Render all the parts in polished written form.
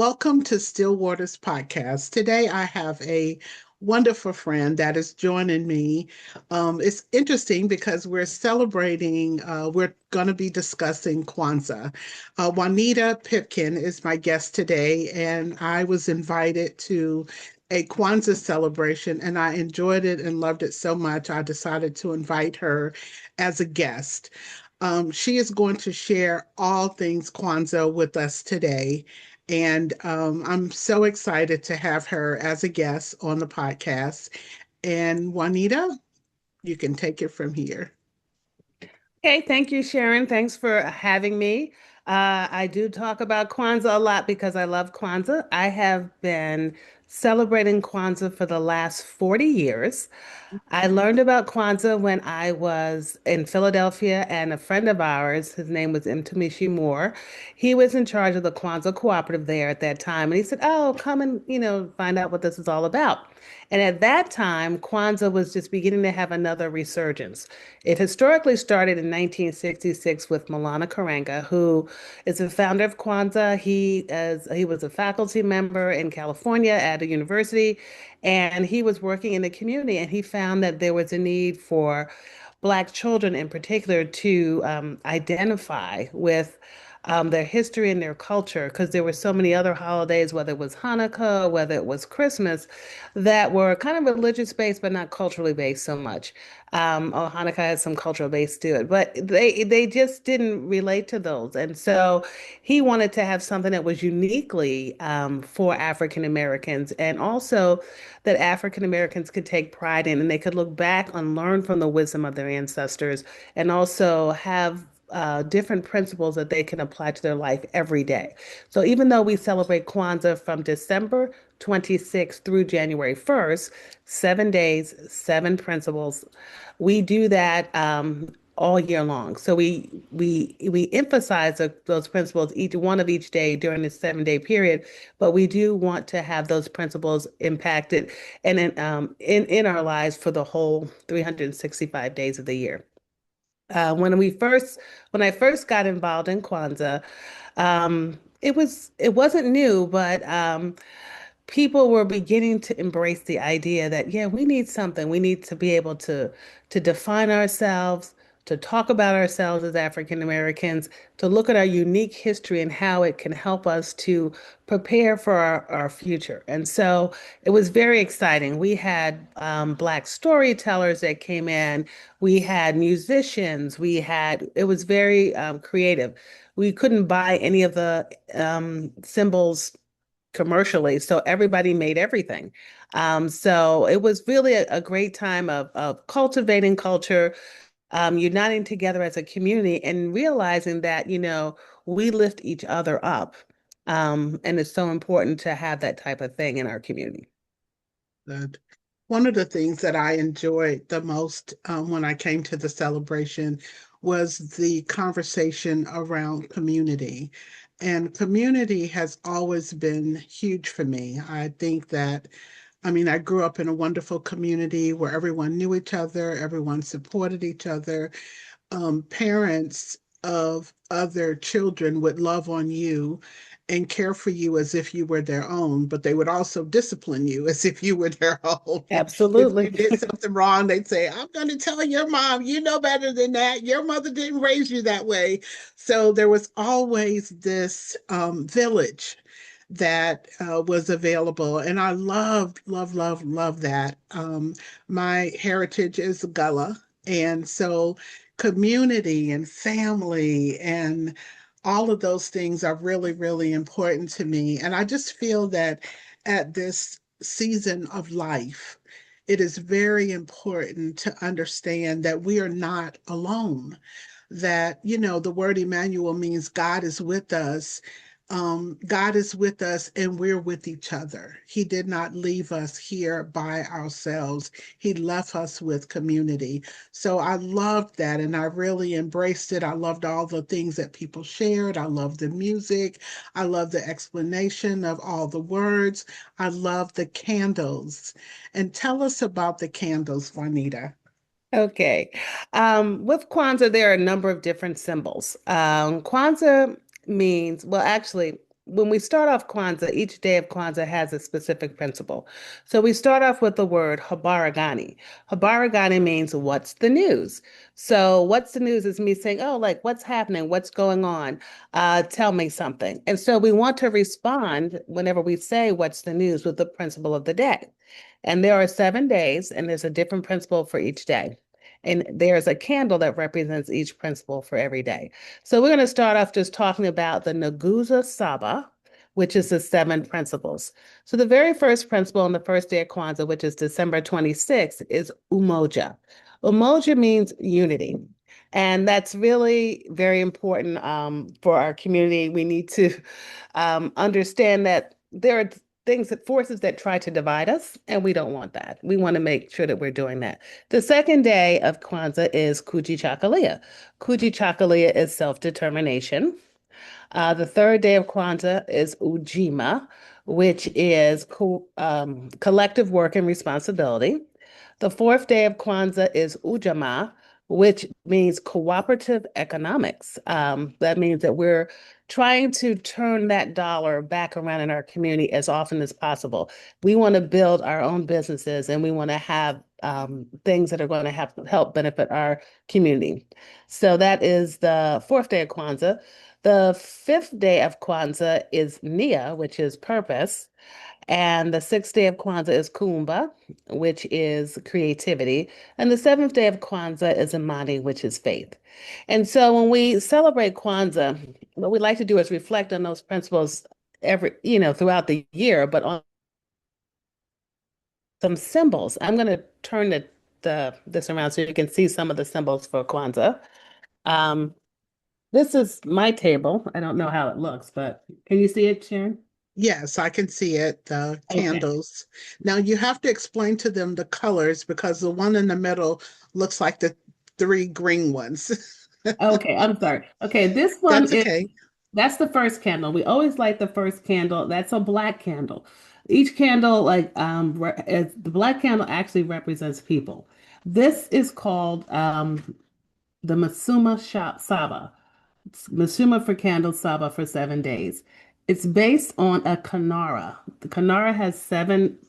Welcome to Stillwater's podcast. Today I have a wonderful friend that is joining me. It's interesting because we're going to be discussing Kwanzaa. Juanita Pipkin is my guest today, and I was invited to a Kwanzaa celebration, and I enjoyed it and loved it so much. I decided to invite her as a guest. She is going to share all things Kwanzaa with us today. And I'm so excited to have her as a guest on the podcast. And Juanita, you can take it from here. Okay, thank you, Sharon. Thanks for having me. I do talk about Kwanzaa a lot because I love Kwanzaa. I have been celebrating Kwanzaa for the last 40 years. I learned about Kwanzaa when I was in Philadelphia, and a friend of ours, his name was Mtumishi Moore, he was in charge of the Kwanzaa cooperative there at that time. And he said, "Oh, come and, find out what this is all about." And at that time, Kwanzaa was just beginning to have another resurgence. It historically started in 1966 with Maulana Karenga, who is the founder of Kwanzaa. He was a faculty member in California at a university, and he was working in the community, and he found that there was a need for Black children in particular to identify with their history and their culture, because there were so many other holidays, whether it was Hanukkah, whether it was Christmas, that were kind of religious based but not culturally based so much. Hanukkah has some cultural base to it, but they just didn't relate to those, and so he wanted to have something that was uniquely for African Americans, and also that African Americans could take pride in, and they could look back and learn from the wisdom of their ancestors, and also have different principles that they can apply to their life every day. So even though we celebrate Kwanzaa from December 26th through January 1st, 7 days, seven principles, we do that all year long. So we emphasize those principles each one of each day during this 7 day period, but we do want to have those principles impacted and in our lives for the whole 365 days of the year. When I first got involved in Kwanzaa, it wasn't new, but people were beginning to embrace the idea that, yeah, we need something. We need to be able to define ourselves, to talk about ourselves as African Americans, to look at our unique history and how it can help us to prepare for our future. And so it was very exciting. We had Black storytellers that came in. We had musicians. It was very creative. We couldn't buy any of the symbols commercially, so everybody made everything. So it was really a great time of cultivating culture, uniting together as a community, and realizing that, we lift each other up. And it's so important to have that type of thing in our community. That one of the things that I enjoyed the most when I came to the celebration was the conversation around community. And community has always been huge for me. I grew up in a wonderful community where everyone knew each other, everyone supported each other. Parents of other children would love on you and care for you as if you were their own, but they would also discipline you as if you were their own. If you Absolutely. did something wrong, they'd say, I'm going to tell your mom, you know better than that. Your mother didn't raise you that way. So there was always this village that was available. And I loved, love, love, love that. My heritage is Gullah. And so community and family and all of those things are really, really important to me. And I just feel that at this season of life, it is very important to understand that we are not alone. That, the word Emmanuel means God is with us. God is with us and we're with each other. He did not leave us here by ourselves. He left us with community. So I loved that and I really embraced it. I loved all the things that people shared. I loved the music. I loved the explanation of all the words. I loved the candles. And tell us about the candles, Juanita. Okay. With Kwanzaa, there are a number of different symbols. Kwanzaa means, well, actually, when we start off Kwanzaa, each day of Kwanzaa has a specific principle. So we start off with the word Habaragani. Habaragani means what's the news? So what's the news is me saying, oh, like what's happening? What's going on? Tell me something. And so we want to respond whenever we say what's the news with the principle of the day. And there are 7 days, and there's a different principle for each day. And there's a candle that represents each principle for every day. So we're going to start off just talking about the Nagusa Saba, which is the seven principles. So the very first principle on the first day of Kwanzaa, which is December 26th, is Umoja. Umoja means unity. And that's really very important for our community. We need to understand that there are things that forces that try to divide us, and we don't want that. We want to make sure that we're doing that. The second day of Kwanzaa is Kujichagulia. Kujichagulia is self-determination. The third day of Kwanzaa is Ujima, which is collective work and responsibility. The fourth day of Kwanzaa is Ujamaa, which means cooperative economics. That means that we're trying to turn that dollar back around in our community as often as possible. We want to build our own businesses and we want to have things that are going to have help benefit our community. So that is the fourth day of Kwanzaa. The fifth day of Kwanzaa is Nia, which is purpose. And the sixth day of Kwanzaa is Kumba, which is creativity. And the seventh day of Kwanzaa is Imani, which is faith. And so when we celebrate Kwanzaa, what we like to do is reflect on those principles throughout the year, but on some symbols. I'm going to turn this around so you can see some of the symbols for Kwanzaa. Um, this is my table. I don't know how it looks, but can you see it, Sharon? Yes, I can see it, the Okay. candles. Now you have to explain to them the colors because the one in the middle looks like the three green ones. Okay, I'm sorry. Okay, this one That's is okay. that's the first candle. We always light the first candle. That's a black candle. Each candle, the black candle actually represents people. This is called the Saba. Masuma for candles, Saba for 7 days. It's based on a Kanara. The Kanara has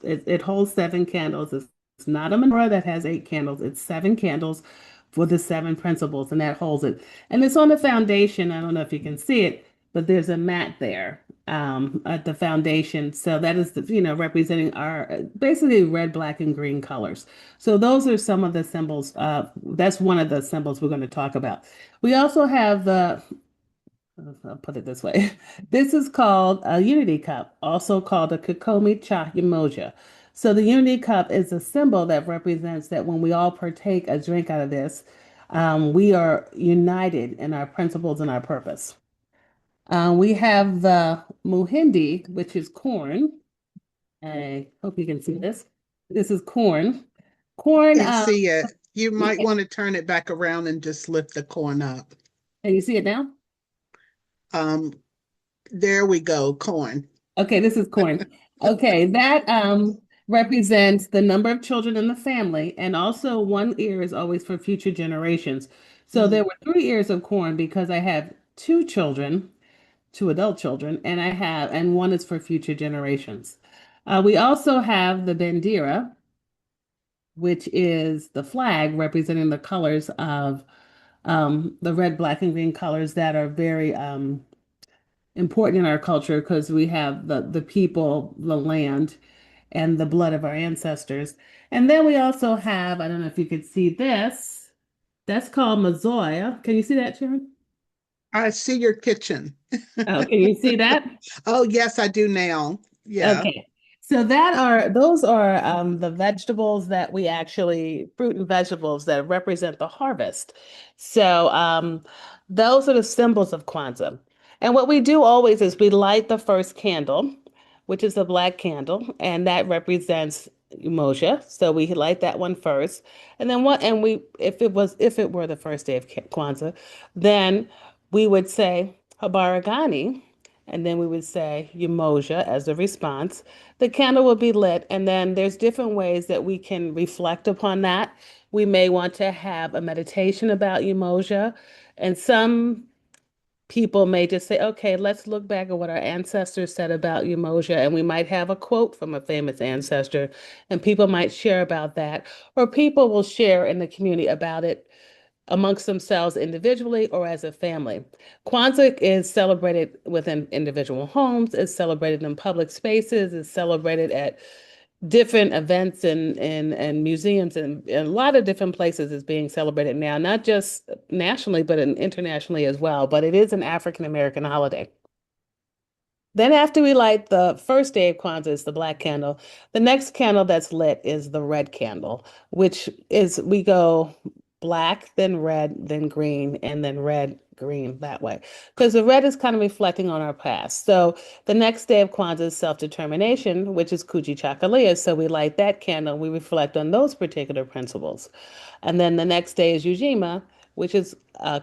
it holds seven candles. It's not a menorah that has eight candles. It's seven candles for the seven principles, and that holds it. And it's on the foundation. I don't know if you can see it, but there's a mat there at the foundation. So that is representing our basically red, black, and green colors. So those are some of the symbols. That's one of the symbols we're going to talk about. We also have I'll put it this way. This is called a unity cup, also called a Kikomi Cha Umoja. So the unity cup is a symbol that represents that when we all partake a drink out of this, we are united in our principles and our purpose. We have the muhindi, which is corn. I hope you can see this. This is corn. Corn, Can see it. You might yeah. want to turn it back around and just lift the corn up. Can you see it now? Um, there we go, corn. Okay, this is corn. Okay, that represents the number of children in the family, and also one ear is always for future generations. So there Mm. were 3 ears of corn because I have two children, two adult children, and one is for future generations. We also have the bandera, which is the flag representing the colors of the red, black, and green colors that are very important in our culture because we have the people, the land, and the blood of our ancestors. And then we also have, I don't know if you could see this, that's called Mazoya. Can you see that, Sharon? I see your kitchen. Oh, can you see that? Oh, yes, I do now. Yeah. Okay. So those are the vegetables that we actually fruit and vegetables that represent the harvest. So those are the symbols of Kwanzaa. And what we do always is we light the first candle, which is a black candle, and that represents Umoja. So we light that one first. And then what and we if it were the first day of Kwanzaa, then we would say Habaragani. And then we would say Umoja as a response. The candle will be lit, and then there's different ways that we can reflect upon that. We may want to have a meditation about Umoja, and some people may just say, okay, let's look back at what our ancestors said about Umoja, and we might have a quote from a famous ancestor, and people might share about that, or people will share in the community about it amongst themselves individually or as a family. Kwanzaa is celebrated within individual homes, it's celebrated in public spaces, it's celebrated at different events and museums and a lot of different places is being celebrated now, not just nationally, but internationally as well. But it is an African American holiday. Then after we light the first day of Kwanzaa is the black candle. The next candle that's lit is the red candle, which is we go black, then red, then green, and then red, green that way. Because the red is kind of reflecting on our past. So the next day of Kwanzaa is self-determination, which is Kuji Chakalia. So we light that candle, we reflect on those particular principles. And then the next day is Ujima, which is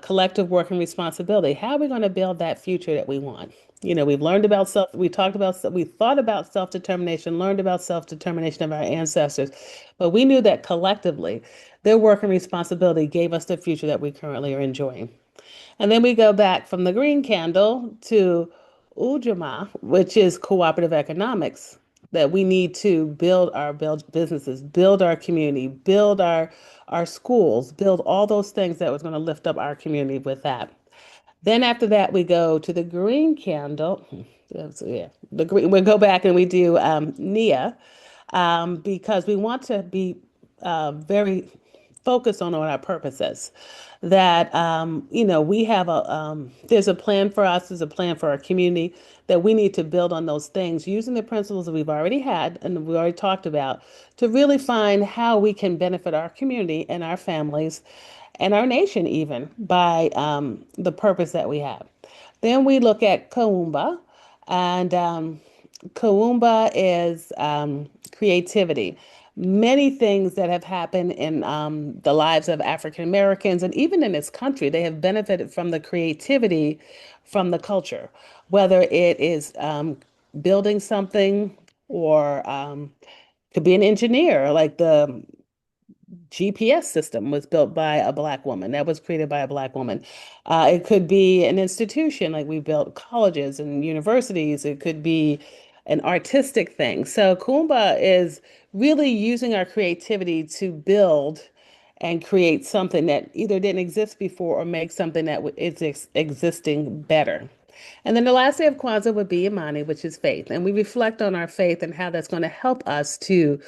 collective work and responsibility. How are we going to build that future that we want? We've learned about we talked about, we thought about self-determination, learned about self-determination of our ancestors, but we knew that collectively, their work and responsibility gave us the future that we currently are enjoying. And then we go back from the green candle to Ujima, which is cooperative economics, that we need to build businesses, build our community, build our schools, build all those things that was going to lift up our community with that. Then after that, we go to the green candle. So yeah, the green. We go back and we do Nia, because we want to be very focused on what our purpose is. That we have there's a plan for us, there's a plan for our community that we need to build on those things using the principles that we've already had and we already talked about to really find how we can benefit our community and our families and our nation even by the purpose that we have. Then we look at Kaumba, and Kaumba is creativity. Many things that have happened in the lives of African Americans and even in this country, they have benefited from the creativity from the culture, whether it is building something or could be an engineer, like the GPS system was built by a Black woman. That was created by a Black woman. It could be an institution, like we built colleges and universities. It could be an artistic thing. So Kumba is really using our creativity to build and create something that either didn't exist before or make something that is existing better. And then the last day of Kwanzaa would be Imani, which is faith. And we reflect on our faith and how that's going to help us to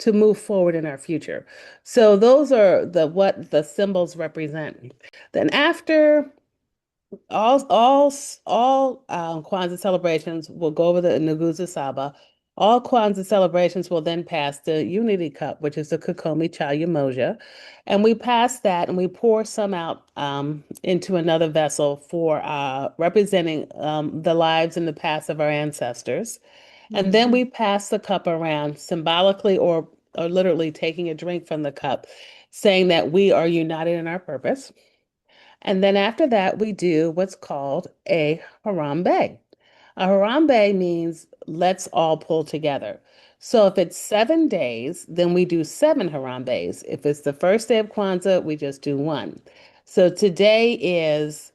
move forward in our future. So those are the what the symbols represent. Then after all Kwanzaa celebrations will go over the Nguzo Saba. All Kwanzaa celebrations will then pass the Unity Cup, which is the Kukomi Cha Umoja. And we pass that and we pour some out into another vessel for representing the lives and the past of our ancestors. And then we pass the cup around symbolically or literally taking a drink from the cup, saying that we are united in our purpose. And then after that, we do what's called a Harambe. A Harambe means let's all pull together. So if it's 7 days, then we do seven Harambes. If it's the first day of Kwanzaa, we just do one. So today is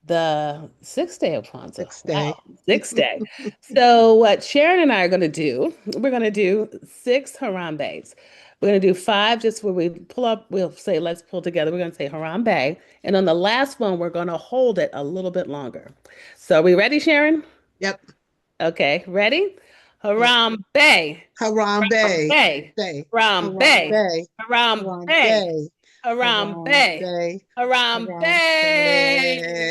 the sixth day of Kwanzaa. Sixth Wow, day. sixth day. So what Sharon and I are going to do, we're going to do six Harambes. We're going to do five just where we pull up, we'll say, let's pull together. We're going to say Harambe. And on the last one, we're going to hold it a little bit longer. So are we ready, Sharon? Yep. Okay, ready? Yep. Harambe, Harambe. Harambe, Day. Harambe, Harambe. Harambe, Harambe. Harambe, Harambe. Harambe. Harambe.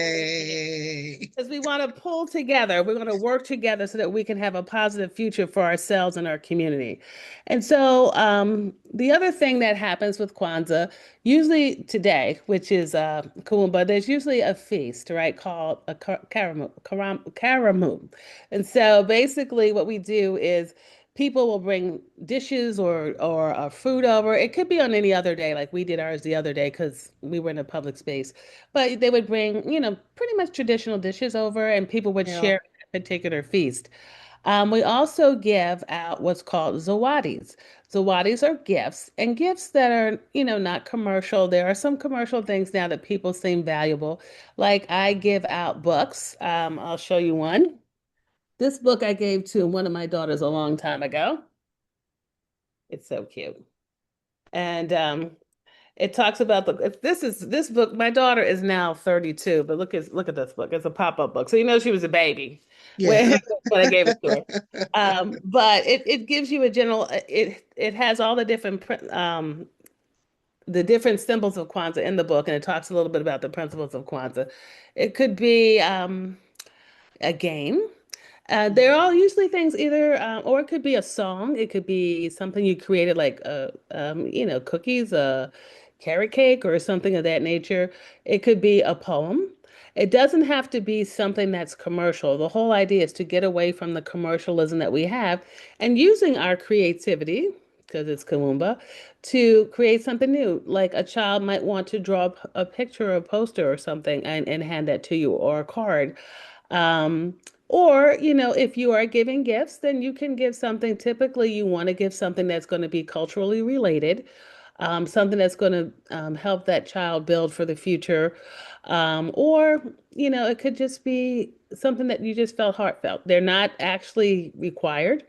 Because we want to pull together, we're going to work together so that we can have a positive future for ourselves and our community. And so, the other thing that happens with Kwanzaa, usually today, which is Kuumba, there's usually a feast, right, called a karamu. And so, basically, what we do is people will bring dishes or fruit over. It could be on any other day, like we did ours the other day because we were in a public space. But they would bring, pretty much traditional dishes over and people would Yeah. share a particular feast. We also give out what's called zawadis. Zawadis are gifts and gifts that are, not commercial. There are some commercial things now that people seem valuable. Like I give out books. I'll show you one. This book I gave to one of my daughters a long time ago. It's so cute. And it talks about this book. My daughter is now 32, but look at this book. It's a pop-up book. So you know she was a baby when Yeah. when I gave it to her. But it gives you a general it has all the different symbols of Kwanzaa in the book, and it talks a little bit about the principles of Kwanzaa. It could be a game. They're all usually things either, or it could be a song. It could be something you created, like cookies, carrot cake, or something of that nature. It could be a poem. It doesn't have to be something that's commercial. The whole idea is to get away from the commercialism that we have and using our creativity, because it's Kawumba, to create something new. Like a child might want to draw a picture or a poster or something and hand that to you, or a card. Um, or, if you are giving gifts, then you can give something. Typically, you want to give something that's going to be culturally related, something that's going to help that child build for the future. Or, it could just be something that you just felt heartfelt. They're not actually required.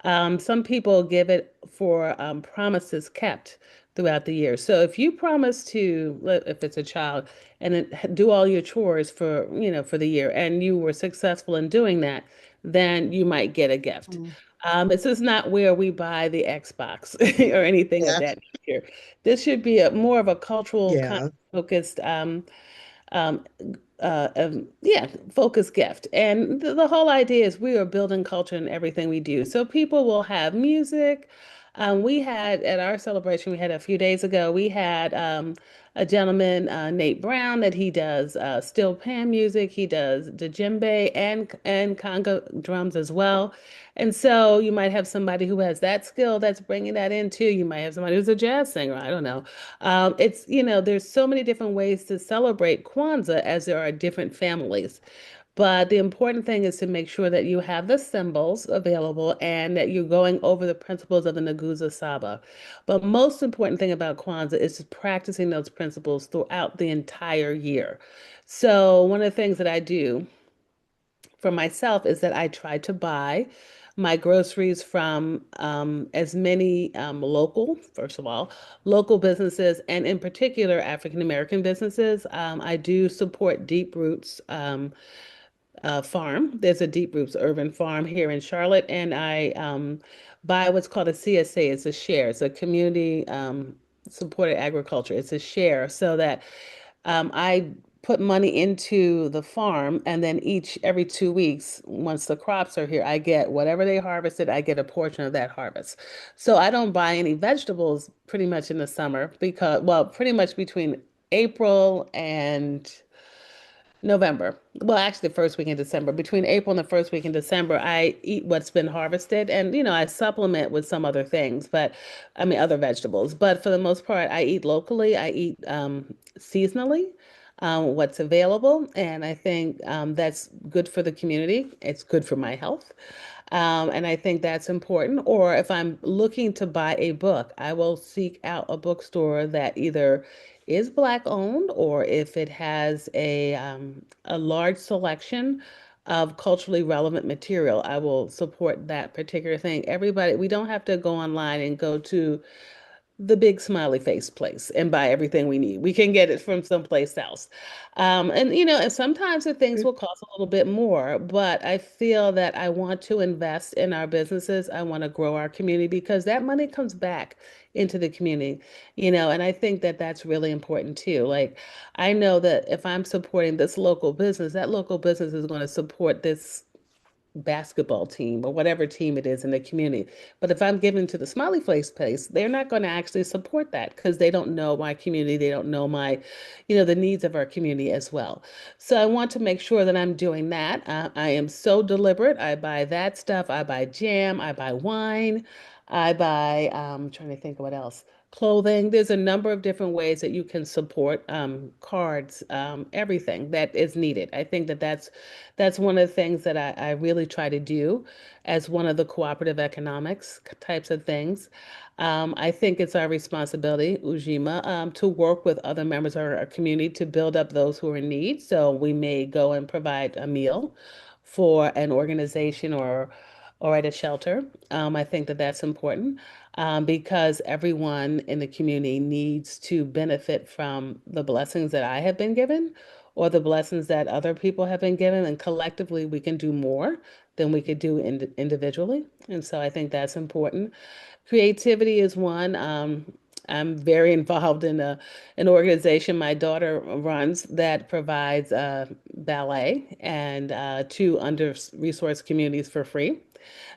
Some people give it for promises kept throughout the year. So if you promise to, if it's a child, and then do all your chores for the year, and you were successful in doing that, then you might get a gift. Mm. This is not where we buy the Xbox or anything of Yeah. that nature. This should be a more of a cultural kind Yeah. of focused um, yeah, focus gift. And the whole idea is we are building culture in everything we do. So people will have music. We had at our celebration, we had a few days ago, we had a gentleman, Nate Brown, that he does steel pan music. He does djembe and conga drums as well. And so you might have somebody who has that skill that's bringing that in too. You might have somebody who's a jazz singer. I don't know. There's so many different ways to celebrate Kwanzaa as there are different families. But the important thing is to make sure that you have the symbols available and that you're going over the principles of the Nagusa Saba. But most important thing about Kwanzaa is practicing those principles throughout the entire year. So one of the things that I do for myself is that I try to buy my groceries from as many first of all, local businesses, and in particular, African American businesses. I do support Deep Roots Farm. There's a Deep Roots urban farm here in Charlotte, and I buy what's called a CSA. It's a share. It's a community supported agriculture. It's a share so that I put money into the farm, and then every 2 weeks, once the crops are here, I get whatever they harvested, I get a portion of that harvest. So I don't buy any vegetables pretty much in the summer because, well, pretty much between April and November. Well, actually, the first week in December. Between April and the first week in December, I eat what's been harvested, and I supplement with some other things, but I mean other vegetables. But for the most part, I eat locally. I eat seasonally, what's available, and I think that's good for the community. It's good for my health. And I think that's important. Or if I'm looking to buy a book, I will seek out a bookstore that either is Black owned, or if it has a large selection of culturally relevant material, I will support that particular thing. Everybody, we don't have to go online and go to the big smiley face place and buy everything we need. We can get it from someplace else. And sometimes the things will cost a little bit more, but I feel that I want to invest in our businesses. I want to grow our community because that money comes back into the community, and I think that that's really important too. Like, I know that if I'm supporting this local business, that local business is going to support this basketball team or whatever team it is in the community. But if I'm giving to the Smiley Face place, they're not going to actually support that because they don't know my community. They don't know the needs of our community as well. So I want to make sure that I'm doing that. I am so deliberate. I buy that stuff. I buy jam. I buy wine. I buy, trying to think of what else. clothing. There's a number of different ways that you can support cards, everything that is needed. I think that that's one of the things that I really try to do as one of the cooperative economics types of things. I think it's our responsibility, Ujima, to work with other members of our community to build up those who are in need. So we may go and provide a meal for an organization or at a shelter. I think that that's important because everyone in the community needs to benefit from the blessings that I have been given or the blessings that other people have been given. And collectively, we can do more than we could do individually. And so I think that's important. Creativity is one. I'm very involved in an organization my daughter runs that provides ballet and to under-resourced communities for free.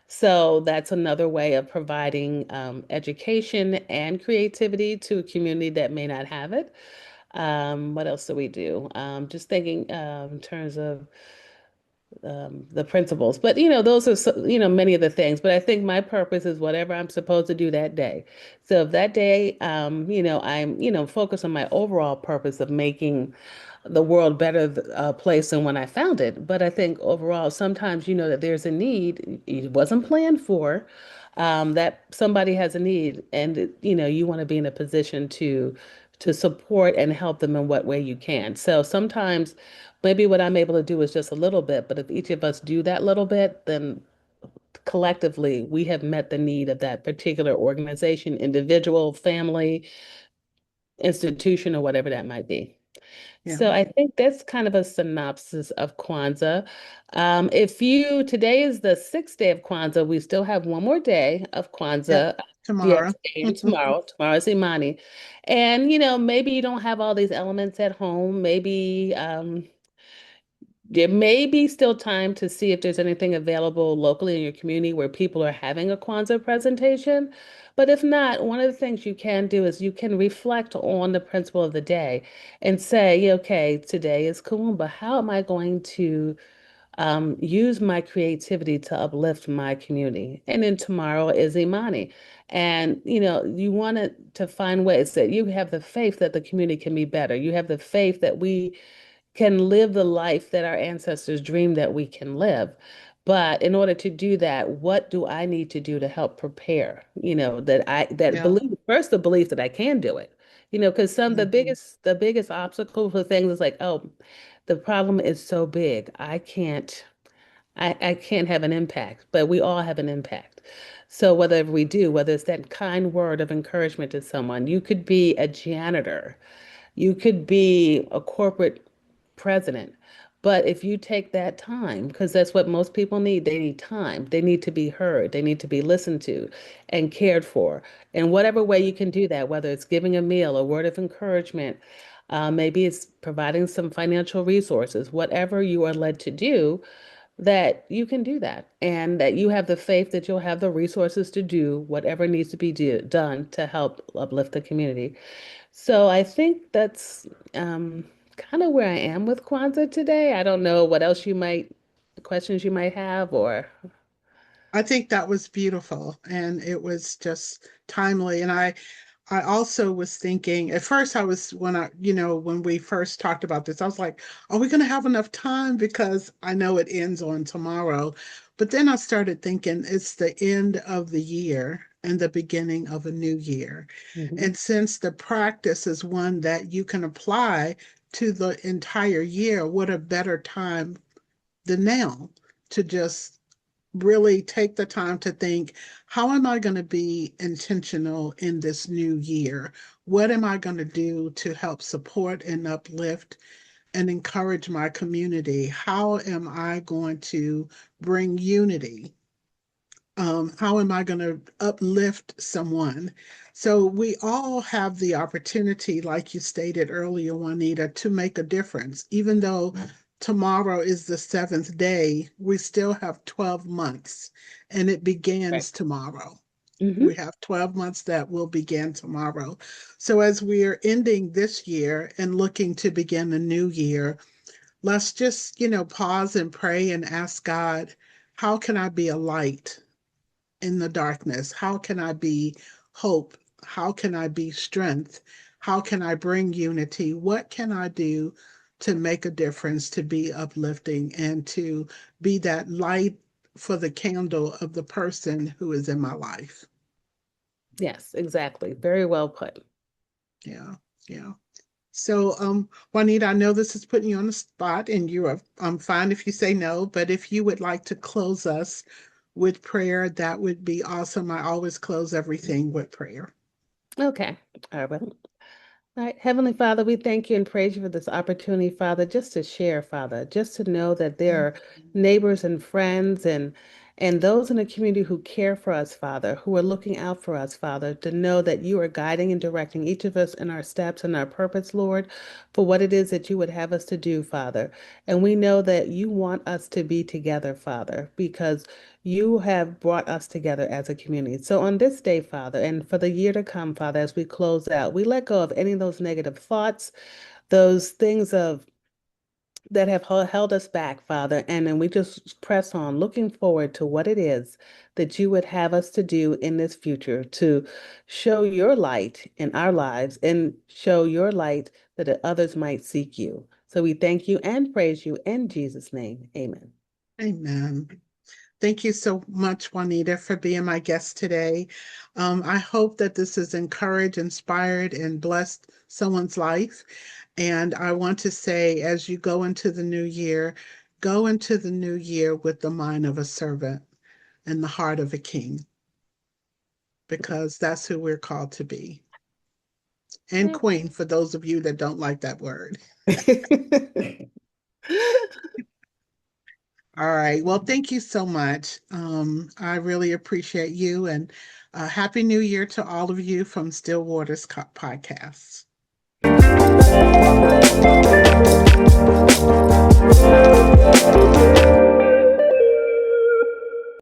So that's another way of providing education and creativity to a community that may not have it. What else do we do? Just thinking in terms of the principles. But those are many of the things. But I think my purpose is whatever I'm supposed to do that day. So if that day, I'm focused on my overall purpose of making the world better place than when I found it. But I think overall, sometimes that there's a need it wasn't planned for. That somebody has a need, and you want to be in a position to support and help them in what way you can. So sometimes maybe what I'm able to do is just a little bit, but if each of us do that little bit, then collectively we have met the need of that particular organization, individual, family, institution, or whatever that might be. Yeah. So I think that's kind of a synopsis of Kwanzaa. If you Today is the sixth day of Kwanzaa, we still have one more day of Yep. Kwanzaa. Yeah, Tomorrow. today and tomorrow. Tomorrow is Imani. And maybe you don't have all these elements at home. Maybe there may be still time to see if there's anything available locally in your community where people are having a Kwanzaa presentation. But if not, one of the things you can do is you can reflect on the principle of the day and say, okay, today is Kuumba. How am I going to use my creativity to uplift my community? And then tomorrow is Imani. And, you want to find ways that you have the faith that the community can be better. You have the faith that we can live the life that our ancestors dreamed that we can live. But in order to do that, what do I need to do to help prepare? That Yeah. belief, first the belief that I can do it. Because Mhm. the biggest obstacle for things is like, oh, the problem is so big. I can't have an impact, but we all have an impact. So whether it's that kind word of encouragement to someone, you could be a janitor, you could be a corporate president. But if you take that time, because that's what most people need, they need time. They need to be heard. They need to be listened to and cared for. And whatever way you can do that, whether it's giving a meal, a word of encouragement, maybe it's providing some financial resources, whatever you are led to do, that you can do that and that you have the faith that you'll have the resources to do whatever needs to be done to help uplift the community. So I think that's kind of where I am with Kwanzaa today. I don't know what else questions you might have or. I think that was beautiful and it was just timely. And I also was thinking at first I was when we first talked about this, I was like, are we going to have enough time? Because I know it ends on tomorrow. But then I started thinking it's the end of the year and the beginning of a new year. Mhm. And since the practice is one that you can apply to the entire year, what a better time than now to just really take the time to think, how am I going to be intentional in this new year? What am I going to do to help support and uplift and encourage my community? How am I going to bring unity? How am I going to uplift someone? So we all have the opportunity, like you stated earlier, Juanita, to make a difference. Even though tomorrow is the seventh day, we still have 12 months and it Right. begins tomorrow. We Hmm. have 12 months that will begin tomorrow. So as we are ending this year and looking to begin a new year, let's just, pause and pray and ask God, how can I be a light in the darkness? How can I be hope? how can I be strength? How can I bring unity? What can I do to make a difference, to be uplifting, and to be that light for the candle of the person who is in my life? Yes, exactly. Very well put. Yeah, yeah. So, Juanita, I know this is putting you on the spot, and you are fine if you say no, but if you would like to close us with prayer, that would be awesome. I always close everything with prayer. Okay. All right. All right, Heavenly Father, we thank you and praise you for this opportunity, Father, just to share, Father, just to know that there are neighbors and friends and those in the community who care for us, Father, who are looking out for us, Father, to know that you are guiding and directing each of us in our steps and our purpose, Lord, for what it is that you would have us to do, Father. And we know that you want us to be together, Father, because you have brought us together as a community. So on this day, Father, and for the year to come, Father, as we close out, we let go of any of those negative thoughts, those things of that have held us back, Father, and then we just press on, looking forward to what it is that you would have us to do in this future to show your light in our lives and show your light that others might seek you. So we thank you and praise you in Jesus' name. Amen. Amen. Thank you so much, Juanita, for being my guest today. I hope that this has encouraged, inspired, and blessed someone's life. And I want to say, as you go into the new year with the mind of a servant and the heart of a king, because that's who we're called to be. And queen, for those of you that don't like that word. All right. Well, thank you so much. I really appreciate you, and Happy New Year to all of you from Stillwater's Podcasts.